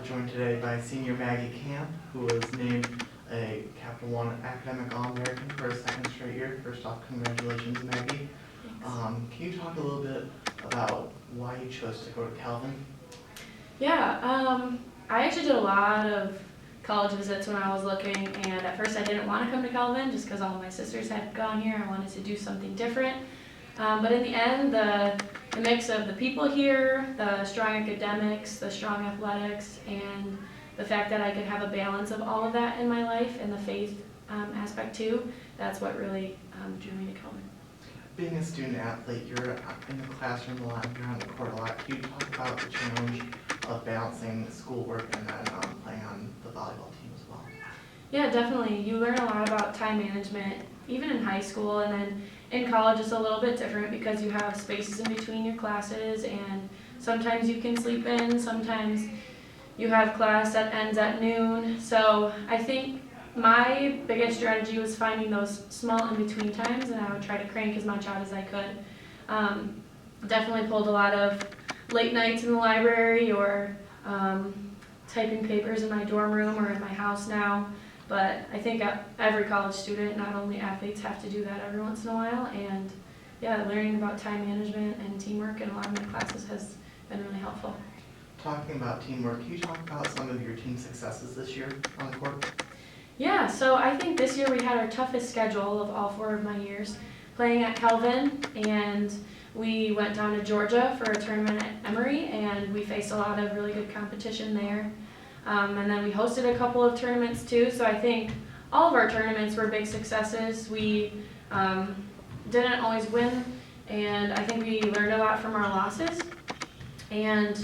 We're joined today by senior Maggie Kamp, who was named a Capital One Academic All-American for a second straight year. First off, congratulations, Maggie. Can you talk a little bit about why you chose to go to Calvin? Yeah, I actually did a lot of college visits when I was looking, and at first I didn't want to come to Calvin just because all my sisters had gone here. I wanted to do something different. But in the end, the mix of the people here, the strong academics, the strong athletics, and the fact that I could have a balance of all of that in my life and the faith aspect too, that's what really drew me to Calvin. Being a student athlete, you're in the classroom a lot, you're on the court a lot. Can you talk about the challenge of balancing schoolwork and then playing on the volleyball team as well? Yeah, definitely. You learn a lot about time management, even in high school, and then in college it's a little bit different because you have spaces in between your classes, and sometimes you can sleep in, sometimes you have class that ends at noon. So I think my biggest strategy was finding those small in-between times, and I would try to crank as much out as I could. Definitely pulled a lot of late nights in the library or typing papers in my dorm room or in my house now. But I think every college student, not only athletes, have to do that every once in a while. And yeah, learning about time management and teamwork in a lot of my classes has been really helpful. Talking about teamwork, can you talk about some of your team successes this year on the court? Yeah, so I think this year we had our toughest schedule of all 4 of my years playing at Calvin, and we went down to Georgia for a tournament at Emory, and we faced a lot of really good competition there. And then we hosted a couple of tournaments too, so I think all of our tournaments were big successes. We didn't always win, and I think we learned a lot from our losses. And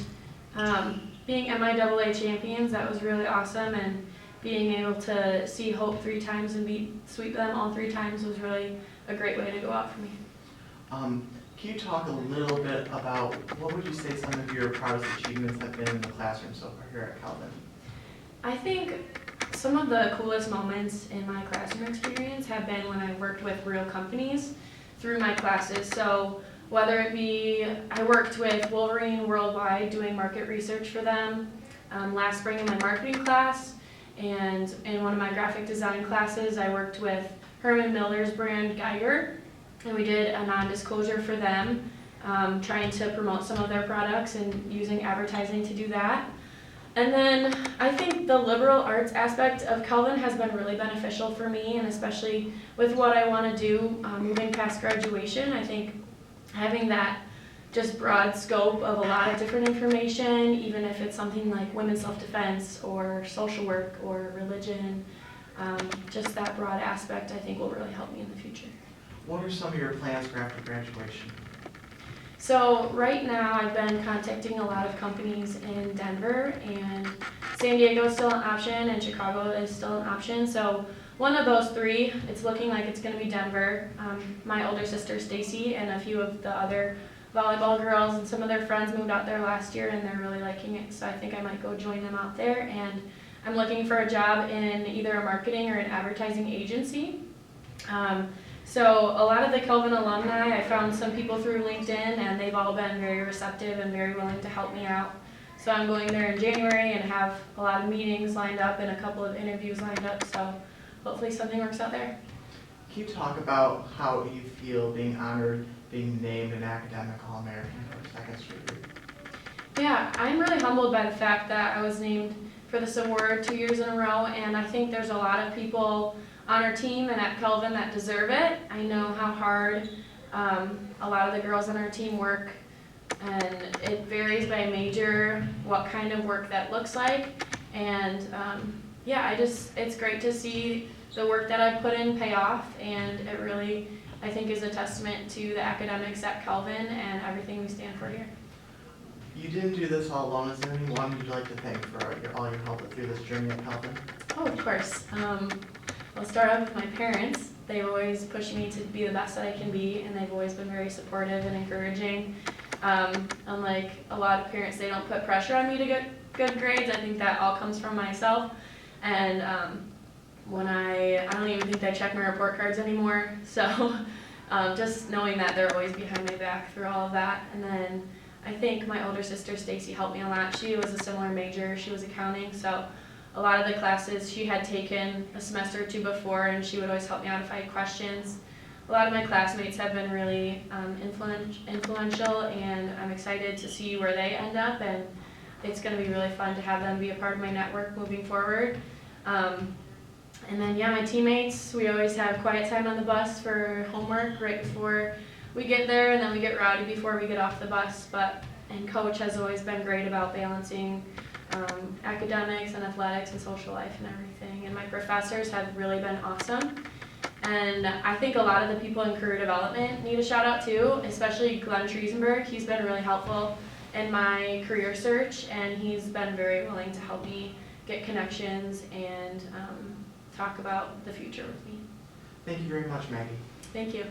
being MIAA champions, that was really awesome, and being able to see Hope 3 times and sweep them all 3 times was really a great way to go out for me. Can you talk a little bit about what would you say some of your proudest achievements have been in the classroom so far here at Calvin? I think some of the coolest moments in my classroom experience have been when I worked with real companies through my classes. So whether it be, I worked with Wolverine Worldwide doing market research for them last spring in my marketing class, and in one of my graphic design classes I worked with Herman Miller's brand Geiger, and we did a non-disclosure for them, trying to promote some of their products and using advertising to do that. And then I think the liberal arts aspect of Calvin has been really beneficial for me, and especially with what I want to do moving past graduation. I think having that just broad scope of a lot of different information, even if it's something like women's self-defense or social work or religion, just that broad aspect I think will really help me in the future. What are some of your plans for after graduation? So right now I've been contacting a lot of companies in Denver, and San Diego is still an option and Chicago is still an option. So one of those 3, it's looking like it's going to be Denver. My older sister Stacy and a few of the other volleyball girls and some of their friends moved out there last year, and they're really liking it, so I think I might go join them out there. And I'm looking for a job in either a marketing or an advertising agency. So a lot of the Calvin alumni, I found some people through LinkedIn, and they've all been very receptive and very willing to help me out. So I'm going there in January and have a lot of meetings lined up and a couple of interviews lined up, so hopefully something works out there. Can you talk about how you feel being honored, being named an academic All-American for a second straight year? Yeah, I'm really humbled by the fact that I was named for this award 2 years in a row, and I think there's a lot of people on our team and at Calvin that deserve it. I know how hard a lot of the girls on our team work, and it varies by major what kind of work that looks like. And yeah, it's great to see the work that I put in pay off, and it really, I think, is a testament to the academics at Calvin and everything we stand for here. You didn't do this all alone. Is there anyone you'd like to thank for all your help through this journey at Calvin? Oh, of course. I'll start off with my parents. They always push me to be the best that I can be, and they've always been very supportive and encouraging. Unlike a lot of parents, they don't put pressure on me to get good grades. I think that all comes from myself. And when I don't even think they check my report cards anymore. So just knowing that they're always behind my back through all of that. And then I think my older sister Stacy helped me a lot. She was a similar major. She was accounting, so a lot of the classes she had taken a semester or two before, and she would always help me out if I had questions. A lot of my classmates have been really influential, and I'm excited to see where they end up, and it's going to be really fun to have them be a part of my network moving forward. And then, yeah, my teammates, we always have quiet time on the bus for homework right before we get there, and then we get rowdy before we get off the bus. And Coach has always been great about balancing academics and athletics and social life and everything. And my professors have really been awesome. And I think a lot of the people in career development need a shout out too, especially Glenn Triesenberg. He's been really helpful in my career search, and he's been very willing to help me get connections and talk about the future with me. Thank you very much, Maggie. Thank you.